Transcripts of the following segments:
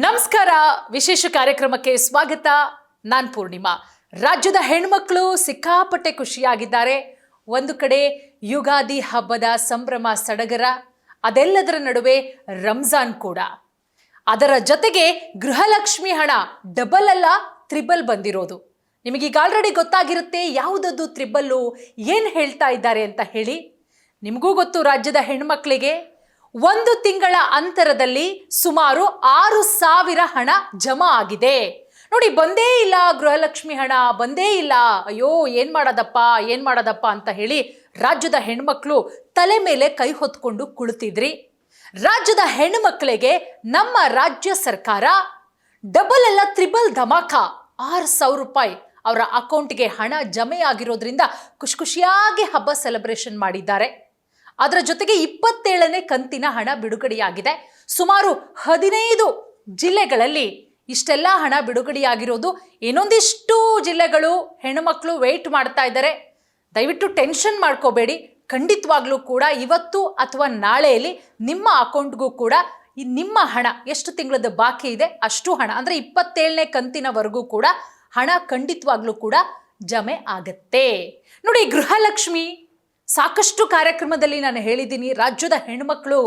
ನಮಸ್ಕಾರ. ವಿಶೇಷ ಕಾರ್ಯಕ್ರಮಕ್ಕೆ ಸ್ವಾಗತ. ನಾನು ಪೂರ್ಣಿಮಾ. ರಾಜ್ಯದ ಹೆಣ್ಮಕ್ಳು ಸಿಕ್ಕಾಪಟ್ಟೆ ಖುಷಿಯಾಗಿದ್ದಾರೆ. ಒಂದು ಕಡೆ ಯುಗಾದಿ ಹಬ್ಬದ ಸಂಭ್ರಮ ಸಡಗರ, ಅದೆಲ್ಲದರ ನಡುವೆ ರಂಜಾನ್ ಕೂಡ. ಅದರ ಜೊತೆಗೆ ಗೃಹಲಕ್ಷ್ಮಿ ಹಣ ಡಬಲ್ ಅಲ್ಲ ತ್ರಿಬಲ್ ಬಂದಿರೋದು. ನಿಮಗೀಗ ಆಲ್ರೆಡಿ ಗೊತ್ತಾಗಿರುತ್ತೆ ಯಾವುದದು ತ್ರಿಬಲ್ಲು, ಏನು ಹೇಳ್ತಾ ಇದ್ದಾರೆ ಅಂತ ಹೇಳಿ. ನಿಮಗೂ ಗೊತ್ತು, ರಾಜ್ಯದ ಹೆಣ್ಮಕ್ಳಿಗೆ 1 ತಿಂಗಳ ಅಂತರದಲ್ಲಿ ಸುಮಾರು 6,000 ಹಣ ಜಮಾ ಆಗಿದೆ. ನೋಡಿ, ಬಂದೇ ಇಲ್ಲ ಗೃಹಲಕ್ಷ್ಮಿ ಹಣ, ಬಂದೇ ಇಲ್ಲ, ಅಯ್ಯೋ ಏನು ಮಾಡೋದಪ್ಪ ಅಂತ ಹೇಳಿ ರಾಜ್ಯದ ಹೆಣ್ಮಕ್ಳು ತಲೆ ಮೇಲೆ ಕೈ ಹೊತ್ಕೊಂಡು ಕುಳಿತಿದ್ರಿ. ರಾಜ್ಯದ ಹೆಣ್ಮಕ್ಳಿಗೆ ನಮ್ಮ ರಾಜ್ಯ ಸರ್ಕಾರ ಡಬಲ್ ಅಲ್ಲ ತ್ರಿಬಲ್ ಧಮಾಕ 6,000 ರೂಪಾಯಿ ಅವರ ಅಕೌಂಟ್ಗೆ ಹಣ ಜಮೆ ಆಗಿರೋದ್ರಿಂದ ಖುಷಿಯಾಗಿ ಹಬ್ಬ ಸೆಲೆಬ್ರೇಷನ್ ಮಾಡಿದ್ದಾರೆ. ಅದರ ಜೊತೆಗೆ 27ನೇ ಕಂತಿನ ಹಣ ಬಿಡುಗಡೆಯಾಗಿದೆ. ಸುಮಾರು 15 ಜಿಲ್ಲೆಗಳಲ್ಲಿ ಇಷ್ಟೆಲ್ಲ ಹಣ ಬಿಡುಗಡೆಯಾಗಿರೋದು. ಇನ್ನೊಂದಿಷ್ಟು ಜಿಲ್ಲೆಗಳು ಹೆಣ್ಣುಮಕ್ಕಳು ವೆಯ್ಟ್ ಮಾಡ್ತಾ ಇದ್ದಾರೆ. ದಯವಿಟ್ಟು ಟೆನ್ಷನ್ ಮಾಡ್ಕೋಬೇಡಿ. ಖಂಡಿತವಾಗ್ಲೂ ಕೂಡ ಇವತ್ತು ಅಥವಾ ನಾಳೆಯಲ್ಲಿ ನಿಮ್ಮ ಅಕೌಂಟ್ಗೂ ಕೂಡ ನಿಮ್ಮ ಹಣ ಎಷ್ಟು ತಿಂಗಳದ ಬಾಕಿ ಇದೆ ಅಷ್ಟು ಹಣ, ಅಂದರೆ 27ನೇ ಕಂತಿನವರೆಗೂ ಕೂಡ ಹಣ ಖಂಡಿತವಾಗ್ಲೂ ಕೂಡ ಜಮೆ ಆಗತ್ತೆ. ನೋಡಿ, ಗೃಹಲಕ್ಷ್ಮಿ ಸಾಕಷ್ಟು ಕಾರ್ಯಕ್ರಮದಲ್ಲಿ ನಾನು ಹೇಳಿದ್ದೀನಿ, ರಾಜ್ಯದ ಹೆಣ್ಮಕ್ಳು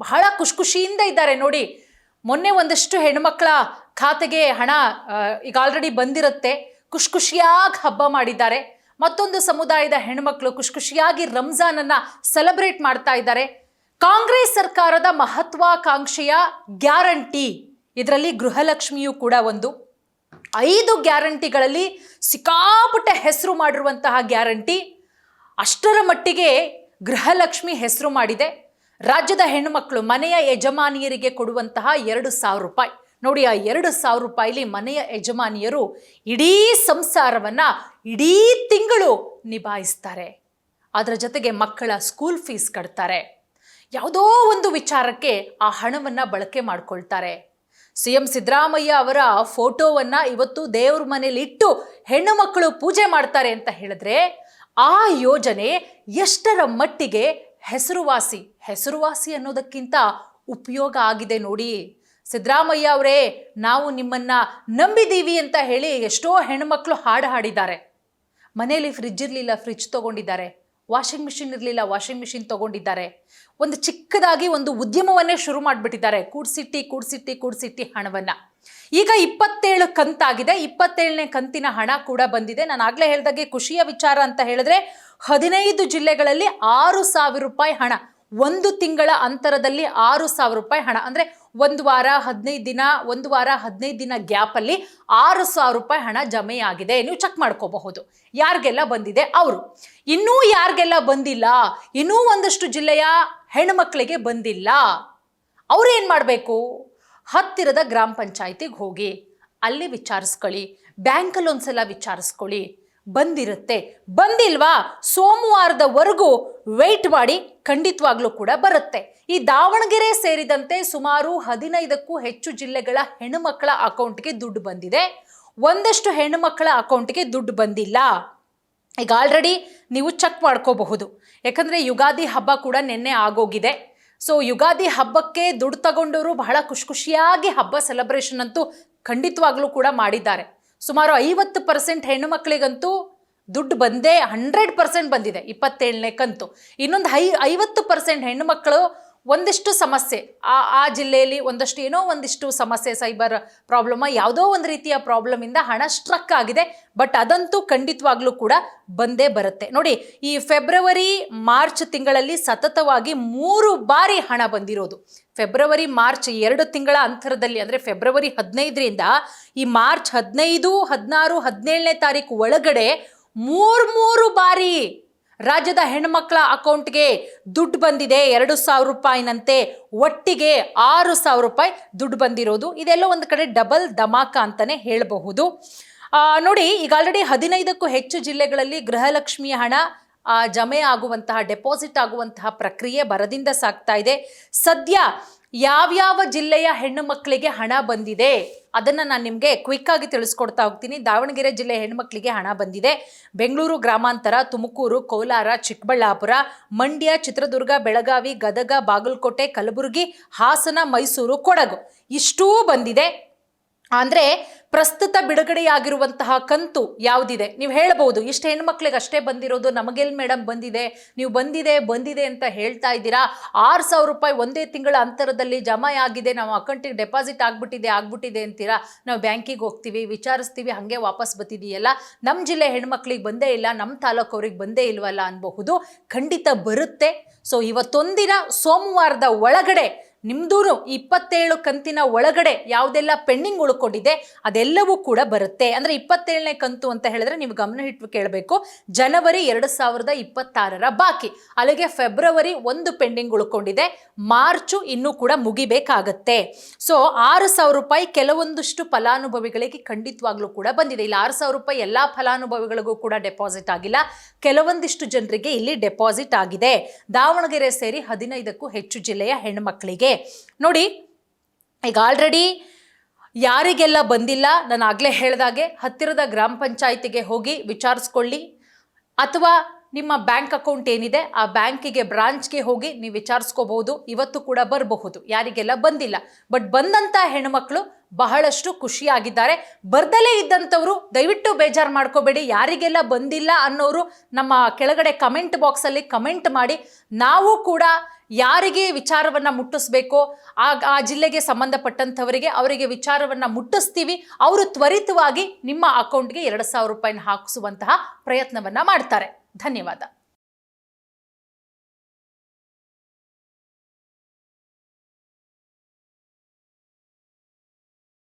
ಬಹಳ ಖುಷಿಯಿಂದ ಇದ್ದಾರೆ. ನೋಡಿ, ಮೊನ್ನೆ ಒಂದಷ್ಟು ಹೆಣ್ಮಕ್ಳ ಖಾತೆಗೆ ಹಣ ಈಗ ಆಲ್ರೆಡಿ ಬಂದಿರುತ್ತೆ, ಖುಷಿಯಾಗಿ ಹಬ್ಬ ಮಾಡಿದ್ದಾರೆ. ಮತ್ತೊಂದು ಸಮುದಾಯದ ಹೆಣ್ಮಕ್ಳು ಖುಷಿಯಾಗಿ ರಂಜಾನನ್ನು ಸೆಲೆಬ್ರೇಟ್ ಮಾಡ್ತಾ ಇದ್ದಾರೆ. ಕಾಂಗ್ರೆಸ್ ಸರ್ಕಾರದ ಮಹತ್ವಾಕಾಂಕ್ಷೆಯ ಗ್ಯಾರಂಟಿ, ಇದರಲ್ಲಿ ಗೃಹಲಕ್ಷ್ಮಿಯೂ ಕೂಡ ಒಂದು. 5 ಗ್ಯಾರಂಟಿಗಳಲ್ಲಿ ಸಿಕ್ಕಾಪಟ್ಟೆ ಹೆಸರು ಮಾಡಿರುವಂತಹ ಗ್ಯಾರಂಟಿ, ಅಷ್ಟರ ಮಟ್ಟಿಗೆ ಗೃಹಲಕ್ಷ್ಮಿ ಹೆಸರು ಮಾಡಿದೆ. ರಾಜ್ಯದ ಹೆಣ್ಣುಮಕ್ಕಳು ಮನೆಯ ಯಜಮಾನಿಯರಿಗೆ ಕೊಡುವಂತಹ 2,000 ರೂಪಾಯಿ. ನೋಡಿ, ಆ 2,000 ರೂಪಾಯಿಲಿ ಮನೆಯ ಯಜಮಾನಿಯರು ಇಡೀ ಸಂಸಾರವನ್ನು ಇಡೀ ತಿಂಗಳು ನಿಭಾಯಿಸ್ತಾರೆ. ಅದರ ಜೊತೆಗೆ ಮಕ್ಕಳ ಸ್ಕೂಲ್ ಫೀಸ್ ಕಟ್ತಾರೆ. ಯಾವುದೋ ಒಂದು ವಿಚಾರಕ್ಕೆ ಆ ಹಣವನ್ನು ಬಳಕೆ ಮಾಡ್ಕೊಳ್ತಾರೆ. CM ಸಿದ್ದರಾಮಯ್ಯ ಅವರ ಫೋಟೋವನ್ನು ಇವತ್ತು ದೇವ್ರ ಮನೇಲಿ ಇಟ್ಟು ಹೆಣ್ಣು ಮಕ್ಕಳು ಪೂಜೆ ಮಾಡ್ತಾರೆ ಅಂತ ಹೇಳಿದ್ರೆ ಆ ಯೋಜನೆ ಎಷ್ಟರ ಮಟ್ಟಿಗೆ ಹೆಸರುವಾಸಿ ಅನ್ನೋದಕ್ಕಿಂತ ಉಪಯೋಗ ಆಗಿದೆ ನೋಡಿ. ಸಿದ್ದರಾಮಯ್ಯ ಅವರೇ, ನಾವು ನಿಮ್ಮನ್ನ ನಂಬಿದೀವಿ ಅಂತ ಹೇಳಿ ಎಷ್ಟೋ ಹೆಣ್ಮಕ್ಳು ಹಾಡು ಹಾಡಿದ್ದಾರೆ. ಮನೆಯಲ್ಲಿ ಫ್ರಿಡ್ಜ್ ಇರಲಿಲ್ಲ, ಫ್ರಿಡ್ಜ್ ತಗೊಂಡಿದ್ದಾರೆ. ವಾಷಿಂಗ್ ಮಿಷಿನ್ ಇರಲಿಲ್ಲ, ವಾಷಿಂಗ್ ಮಿಷಿನ್ ತಗೊಂಡಿದ್ದಾರೆ. ಒಂದು ಚಿಕ್ಕದಾಗಿ ಒಂದು ಉದ್ಯಮವನ್ನೇ ಶುರು ಮಾಡಿಬಿಟ್ಟಿದ್ದಾರೆ. ಕೂಡ್ಸಿಟ್ಟಿ ಹಣವನ್ನು. ಈಗ 27 ಕಂತಾಗಿದೆ. 27ನೇ ಕಂತಿನ ಹಣ ಕೂಡ ಬಂದಿದೆ. ನಾನು ಆಗಲೇ ಹೇಳಿದಾಗೆ ಖುಷಿಯ ವಿಚಾರ ಅಂತ ಹೇಳಿದ್ರೆ 15 ಜಿಲ್ಲೆಗಳಲ್ಲಿ 6,000 ರೂಪಾಯಿ ಹಣ, 1 ತಿಂಗಳ ಅಂತರದಲ್ಲಿ 6,000 ರೂಪಾಯಿ ಹಣ, ಅಂದರೆ 1 ವಾರ 15 ದಿನ ಗ್ಯಾಪಲ್ಲಿ 6,000 ರೂಪಾಯಿ ಹಣ ಜಮೆಯಾಗಿದೆ. ನೀವು ಚೆಕ್ ಮಾಡ್ಕೋಬಹುದು ಯಾರಿಗೆಲ್ಲ ಬಂದಿದೆ ಅವರು. ಇನ್ನೂ ಯಾರಿಗೆಲ್ಲ ಬಂದಿಲ್ಲ, ಇನ್ನೂ ಒಂದಷ್ಟು ಜಿಲ್ಲೆಯ ಹೆಣ್ಮಕ್ಳಿಗೆ ಬಂದಿಲ್ಲ. ಅವ್ರೇನು ಮಾಡಬೇಕು? ಹತ್ತಿರದ ಗ್ರಾಮ ಪಂಚಾಯತಿಗೆ ಹೋಗಿ ಅಲ್ಲಿ ವಿಚಾರಿಸ್ಕೊಳ್ಳಿ, ಬ್ಯಾಂಕಲ್ಲಿ ಒಂದ್ಸಲ ವಿಚಾರಿಸ್ಕೊಳ್ಳಿ. ಬಂದಿರುತ್ತೆ, ಬಂದಿಲ್ವಾ ಸೋಮವಾರದವರೆಗೂ ವೆಯ್ಟ್ ಮಾಡಿ, ಖಂಡಿತವಾಗ್ಲೂ ಕೂಡ ಬರುತ್ತೆ. ಈ ದಾವಣಗೆರೆ ಸೇರಿದಂತೆ ಸುಮಾರು 15ಕ್ಕೂ ಹೆಚ್ಚು ಜಿಲ್ಲೆಗಳ ಹೆಣ್ಣುಮಕ್ಕಳ ಅಕೌಂಟ್ಗೆ ದುಡ್ಡು ಬಂದಿದೆ. ಒಂದಷ್ಟು ಹೆಣ್ಣುಮಕ್ಕಳ ಅಕೌಂಟ್ಗೆ ದುಡ್ಡು ಬಂದಿಲ್ಲ. ಈಗ ಆಲ್ರೆಡಿ ನೀವು ಚೆಕ್ ಮಾಡ್ಕೋಬಹುದು, ಯಾಕಂದರೆ ಯುಗಾದಿ ಹಬ್ಬ ಕೂಡ ನಿನ್ನೆ ಆಗೋಗಿದೆ. ಸೊ ಯುಗಾದಿ ಹಬ್ಬಕ್ಕೆ ದುಡ್ಡು ತಗೊಂಡವರು ಬಹಳ ಖುಷಿಯಾಗಿ ಹಬ್ಬ ಸೆಲೆಬ್ರೇಷನ್ ಅಂತೂ ಖಂಡಿತವಾಗ್ಲೂ ಕೂಡ ಮಾಡಿದ್ದಾರೆ. ಸುಮಾರು 50% ಹೆಣ್ಣು ಮಕ್ಕಳಿಗಂತೂ ದುಡ್ಡು ಬಂದೇ 100% ಬಂದಿದೆ 27ನೇ ಕಂತು. ಇನ್ನೊಂದು 50% ಹೆಣ್ಣು ಮಕ್ಕಳು ಒಂದಿಷ್ಟು ಸಮಸ್ಯೆ, ಆ ಜಿಲ್ಲೆಯಲ್ಲಿ ಒಂದಿಷ್ಟು ಸಮಸ್ಯೆ, ಸೈಬರ್ ಪ್ರಾಬ್ಲಮ್, ಯಾವುದೋ ಒಂದು ರೀತಿಯ ಪ್ರಾಬ್ಲಮಿಂದ ಹಣ ಸ್ಟ್ರಕ್ ಆಗಿದೆ. ಬಟ್ ಅದಂತೂ ಖಂಡಿತವಾಗ್ಲೂ ಕೂಡ ಬಂದೇ ಬರುತ್ತೆ. ನೋಡಿ, ಈ ಫೆಬ್ರವರಿ ಮಾರ್ಚ್ ತಿಂಗಳಲ್ಲಿ ಸತತವಾಗಿ 3 ಬಾರಿ ಹಣ ಬಂದಿರೋದು. ಫೆಬ್ರವರಿ ಮಾರ್ಚ್ 2 ತಿಂಗಳ ಅಂತರದಲ್ಲಿ, ಅಂದರೆ ಫೆಬ್ರವರಿ 15ರಿಂದ ಈ ಮಾರ್ಚ್ 15, 16, 17ನೇ ತಾರೀಕು ಒಳಗಡೆ 3 ಬಾರಿ ರಾಜ್ಯದ ಹೆಣ್ಮಕ್ಳ ಅಕೌಂಟ್ಗೆ ದುಡ್ಡು ಬಂದಿದೆ. 2,000 ರೂಪಾಯಿನಂತೆ ಒಟ್ಟಿಗೆ 6,000 ರೂಪಾಯಿ ದುಡ್ಡು ಬಂದಿರೋದು. ಇದೆಲ್ಲ ಒಂದು ಕಡೆ ಡಬಲ್ ಧಮಾಕ ಅಂತಾನೆ ಹೇಳಬಹುದು. ನೋಡಿ, ಈಗ ಆಲ್ರೆಡಿ 15ಕ್ಕೂ ಹೆಚ್ಚು ಜಿಲ್ಲೆಗಳಲ್ಲಿ ಗೃಹಲಕ್ಷ್ಮಿಯ ಹಣ ಜಮೆ ಆಗುವಂತಹ, ಡೆಪಾಸಿಟ್ ಆಗುವಂತಹ ಪ್ರಕ್ರಿಯೆ ಭರದಿಂದ ಸಾಗ್ತಾ ಇದೆ. ಸದ್ಯ ಯಾವ್ಯಾವ ಜಿಲ್ಲೆಯ ಹೆಣ್ಣು ಮಕ್ಕಳಿಗೆ ಹಣ ಬಂದಿದೆ ಅದನ್ನು ನಾನು ನಿಮಗೆ ಕ್ವಿಕ್ ಆಗಿ ತಿಳಿಸ್ಕೊಡ್ತಾ ಹೋಗ್ತೀನಿ. ದಾವಣಗೆರೆ ಜಿಲ್ಲೆ ಹೆಣ್ಮಕ್ಳಿಗೆ ಹಣ ಬಂದಿದೆ. ಬೆಂಗಳೂರು ಗ್ರಾಮಾಂತರ, ತುಮಕೂರು, ಕೋಲಾರ, ಚಿಕ್ಕಬಳ್ಳಾಪುರ, ಮಂಡ್ಯ, ಚಿತ್ರದುರ್ಗ, ಬೆಳಗಾವಿ, ಗದಗ, ಬಾಗಲಕೋಟೆ, ಕಲಬುರಗಿ, ಹಾಸನ, ಮೈಸೂರು, ಕೊಡಗು ಇಷ್ಟೂ ಬಂದಿದೆ. ಅಂದರೆ ಪ್ರಸ್ತುತ ಬಿಡುಗಡೆಯಾಗಿರುವಂತಹ ಕಂತು ಯಾವುದಿದೆ ನೀವು ಹೇಳಬಹುದು, ಇಷ್ಟು ಹೆಣ್ಮಕ್ಳಿಗೆ ಅಷ್ಟೇ ಬಂದಿರೋದು, ನಮಗೆಲ್ಲಿ ಮೇಡಮ್ ಬಂದಿದೆ, ನೀವು ಬಂದಿದೆ ಅಂತ ಹೇಳ್ತಾ ಇದ್ದೀರಾ. 6,000 ರೂಪಾಯಿ ಒಂದೇ ತಿಂಗಳ ಅಂತರದಲ್ಲಿ ಜಮಾ ಆಗಿದೆ, ನಾವು ಅಕೌಂಟಿಗೆ ಡೆಪಾಸಿಟ್ ಆಗ್ಬಿಟ್ಟಿದೆ ಅಂತೀರಾ. ನಾವು ಬ್ಯಾಂಕಿಗೆ ಹೋಗ್ತೀವಿ, ವಿಚಾರಿಸ್ತೀವಿ, ಹಾಗೆ ವಾಪಸ್ ಬರ್ತಿದೆಯಲ್ಲ, ನಮ್ಮ ಜಿಲ್ಲೆ ಹೆಣ್ಮಕ್ಳಿಗೆ ಬಂದೇ ಇಲ್ಲ, ನಮ್ಮ ತಾಲೂಕು ಅವ್ರಿಗೆ ಬಂದೇ ಇಲ್ವಲ್ಲ ಅನ್ಬಹುದು. ಖಂಡಿತ ಬರುತ್ತೆ. ಸೊ ಇವತ್ತೊಂದಿನ ಸೋಮವಾರದ ಒಳಗಡೆ ನಿಮ್ದೂ 27 ಕಂತಿನ ಒಳಗಡೆ ಯಾವುದೆಲ್ಲ ಪೆಂಡಿಂಗ್ ಉಳ್ಕೊಂಡಿದೆ ಅದೆಲ್ಲವೂ ಕೂಡ ಬರುತ್ತೆ. ಅಂದರೆ 27ನೇ ಕಂತು ಅಂತ ಹೇಳಿದ್ರೆ ನೀವು ಗಮನ ಇಟ್ಟು ಕೇಳಬೇಕು. ಜನವರಿ 2026ರ ಬಾಕಿ, ಅಲ್ಲಿಗೆ ಫೆಬ್ರವರಿ 1 ಪೆಂಡಿಂಗ್ ಉಳ್ಕೊಂಡಿದೆ, ಮಾರ್ಚು ಇನ್ನೂ ಕೂಡ ಮುಗಿಬೇಕಾಗತ್ತೆ. ಸೊ 6,000 ರೂಪಾಯಿ ಕೆಲವೊಂದಷ್ಟು ಫಲಾನುಭವಿಗಳಿಗೆ ಖಂಡಿತವಾಗ್ಲೂ ಕೂಡ ಬಂದಿದೆ. ಇಲ್ಲಿ 6,000 ರೂಪಾಯಿ ಎಲ್ಲ ಫಲಾನುಭವಿಗಳಿಗೂ ಕೂಡ ಡೆಪಾಸಿಟ್ ಆಗಿಲ್ಲ, ಕೆಲವೊಂದಿಷ್ಟು ಜನರಿಗೆ ಇಲ್ಲಿ ಡೆಪಾಸಿಟ್ ಆಗಿದೆ. ದಾವಣಗೆರೆ ಸೇರಿ 15ಕ್ಕೂ ಹೆಚ್ಚು ಜಿಲ್ಲೆಯ ಹೆಣ್ಮಕ್ಳಿಗೆ ನೋಡಿ. ಈಗ ಆಲ್ರೆಡಿ ಯಾರಿಗೆಲ್ಲ ಬಂದಿಲ್ಲ ನಾನು ಆಗಲೇ ಹೇಳಿದಾಗೆ ಹತ್ತಿರದ ಗ್ರಾಮ ಪಂಚಾಯಿತಿಗೆ ಹೋಗಿ ವಿಚಾರಿಸ್ಕೊಳ್ಳಿ, ಅಥವಾ ನಿಮ್ಮ ಬ್ಯಾಂಕ್ ಅಕೌಂಟ್ ಏನಿದೆ ಆ ಬ್ಯಾಂಕಿಗೆ ಬ್ರಾಂಚ್ಗೆ ಹೋಗಿ ನೀವು ವಿಚಾರಿಸ್ಕೋಬಹುದು. ಇವತ್ತು ಕೂಡ ಬರಬಹುದು ಯಾರಿಗೆಲ್ಲ ಬಂದಿಲ್ಲ. ಬಟ್ ಬಂದಂಥ ಹೆಣ್ಮಕ್ಳು ಬಹಳಷ್ಟು ಖುಷಿಯಾಗಿದ್ದಾರೆ. ಬರ್ದಲೇ ಇದ್ದಂಥವ್ರು ದಯವಿಟ್ಟು ಬೇಜಾರು ಮಾಡ್ಕೋಬೇಡಿ. ಯಾರಿಗೆಲ್ಲ ಬಂದಿಲ್ಲ ಅನ್ನೋರು ನಮ್ಮ ಕೆಳಗಡೆ ಕಮೆಂಟ್ ಬಾಕ್ಸಲ್ಲಿ ಕಮೆಂಟ್ ಮಾಡಿ. ನಾವು ಕೂಡ ಯಾರಿಗೆ ವಿಚಾರವನ್ನು ಮುಟ್ಟಿಸ್ಬೇಕೋ ಆ ಜಿಲ್ಲೆಗೆ ಸಂಬಂಧಪಟ್ಟಂಥವರಿಗೆ ಅವರಿಗೆ ವಿಚಾರವನ್ನು ಮುಟ್ಟಿಸ್ತೀವಿ. ಅವರು ತ್ವರಿತವಾಗಿ ನಿಮ್ಮ ಅಕೌಂಟ್ಗೆ 2,000 ರೂಪಾಯಿನ ಹಾಕಿಸುವಂತಹ ಪ್ರಯತ್ನವನ್ನು ಮಾಡ್ತಾರೆ. ಧನ್ಯವಾದ.